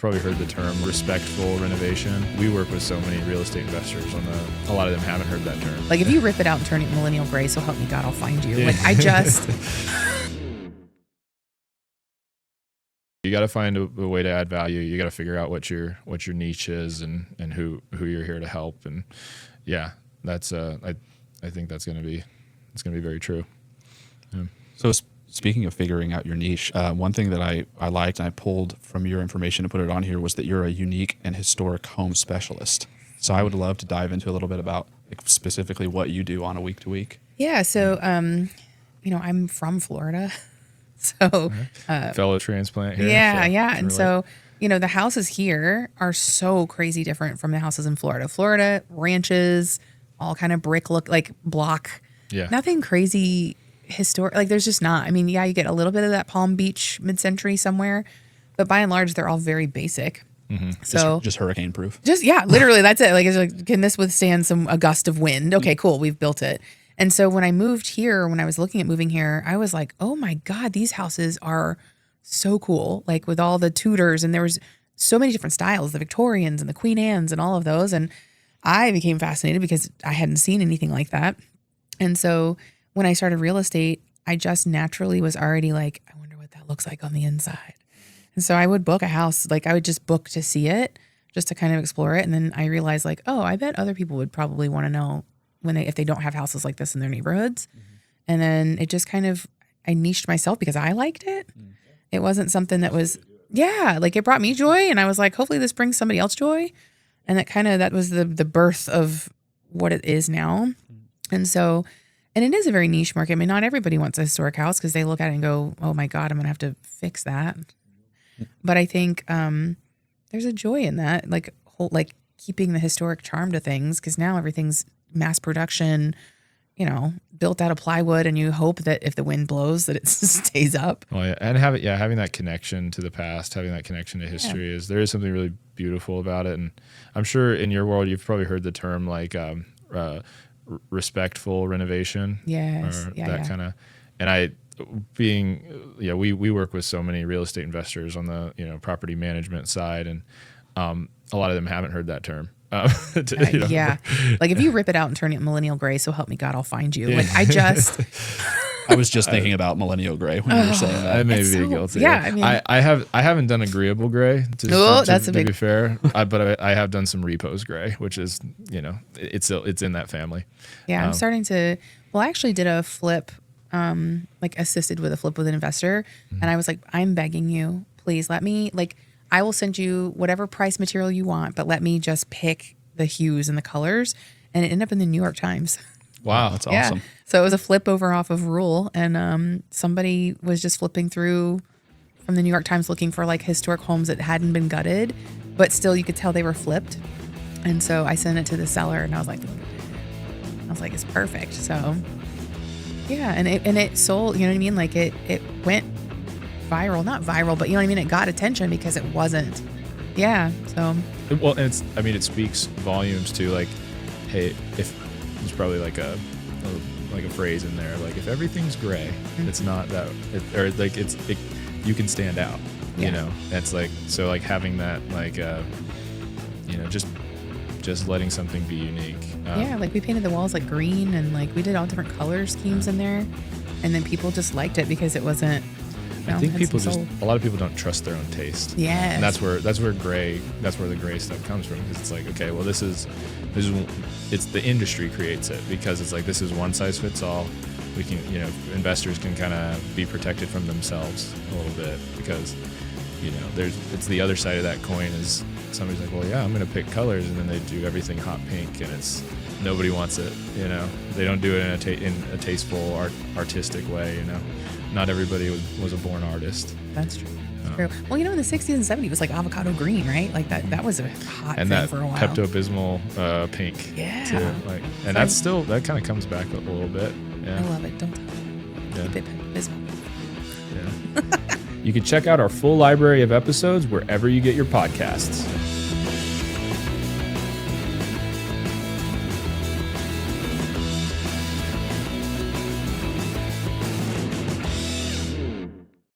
probably heard the term respectful renovation. We work with so many real estate investors a lot of them haven't heard that term. Like if you rip it out and turn it millennial gray, so help me God, I'll find you. Like I just... You got to find a way to add value. You got to figure out what your niche is and who you're here to help. And yeah, that's I think it's going to be very true. Yeah. So speaking of figuring out your niche, one thing that I liked and I pulled from your information to put it on here was that you're a unique and historic home specialist. So I would love to dive into a little bit about specifically what you do on a week to week. Yeah. So, I'm from Florida. So, fellow transplant here. Yeah. And so, the houses here are so crazy different from the houses in Florida. Florida, ranches, all kind of brick block. Yeah. Nothing crazy historic. Like there's just not. I mean, yeah, you get a little bit of that Palm Beach mid-century somewhere, but by and large, they're all very basic. Mm-hmm. So just hurricane proof. Literally, that's it. Like, it's like, can this withstand a gust of wind? Okay, cool. We've built it. And so when I moved here, when I was looking at moving here, I was like, oh my God, these houses are so cool. Like with all the Tudors, and there was so many different styles, the Victorians and the Queen Anne's and all of those. And I became fascinated because I hadn't seen anything like that. And so when I started real estate, I just naturally was already like, I wonder what that looks like on the inside. And so I would book a house, like I would just book to see it, just to kind of explore it. And then I realized like, oh, I bet other people would probably want to know if they don't have houses like this in their neighborhoods. Mm-hmm. And then it just kind of, I niched myself because I liked it. Mm-hmm. It wasn't something that was, like it brought me joy. And I was like, hopefully this brings somebody else joy. And that was the birth of what it is now. Mm-hmm. And so, and it is a very niche market. I mean, not everybody wants a historic house because they look at it and go, oh my God, I'm going to have to fix that. Mm-hmm. But I think there's a joy in that, like keeping the historic charm to things, because now everything's mass production, built out of plywood, and you hope that if the wind blows that it stays up. Oh yeah, and having that connection to the past, having that connection to history there is something really beautiful about it. And I'm sure in your world you've probably heard the term like respectful renovation. Yes, kind of. And we work with so many real estate investors on the property management side, and a lot of them haven't heard that term. Yeah. Like if you rip it out and turn it millennial gray, so help me God, I'll find you. Like I was just thinking about millennial gray when you were saying that. I may be guilty. Yeah, I mean, I haven't done agreeable gray. To be fair, but I have done some repos gray, which is it's in that family. Yeah, I'm starting to. Well, I actually did a flip, assisted with a flip with an investor, and I was like, I'm begging you, please let me I will send you whatever price material you want, but let me just pick the hues and the colors. And it ended up in the New York Times. Wow, that's awesome. So it was a flip over off of Rule. And somebody was just flipping through from the New York Times looking for historic homes that hadn't been gutted, but still you could tell they were flipped. And so I sent it to the seller and I was like, it's perfect. So yeah, and it sold, you know what I mean? Like it went viral, not viral, but it got attention because it wasn't. Yeah. So. Well, and it speaks volumes to hey, if there's probably a phrase in there, if everything's gray, mm-hmm. It's not that, you can stand out, that's so having that, just letting something be unique. We painted the walls green and we did all different color schemes in there. And then people just liked it because it wasn't, I think a lot of people don't trust their own taste. Yeah. And that's where the gray stuff comes from, because it's okay, well, this is it's the industry creates it, because it's this is one size fits all. We can, investors can kind of be protected from themselves a little bit, because, it's the other side of that coin is somebody's like, well, yeah, I'm going to pick colors, and then they do everything hot pink, and nobody wants it, they don't do it in a tasteful, artistic way, Not everybody was a born artist. That's true. True. Well, in the 60s and 70s, it was avocado green, right? That was a hot thing for a while. And that Pepto-Bismol pink. Yeah. Too. And that's still, that kind of comes back a little bit. Yeah. I love it. Don't tell me. Keep it Pepto-Bismol. Yeah. You can check out our full library of episodes wherever you get your podcasts.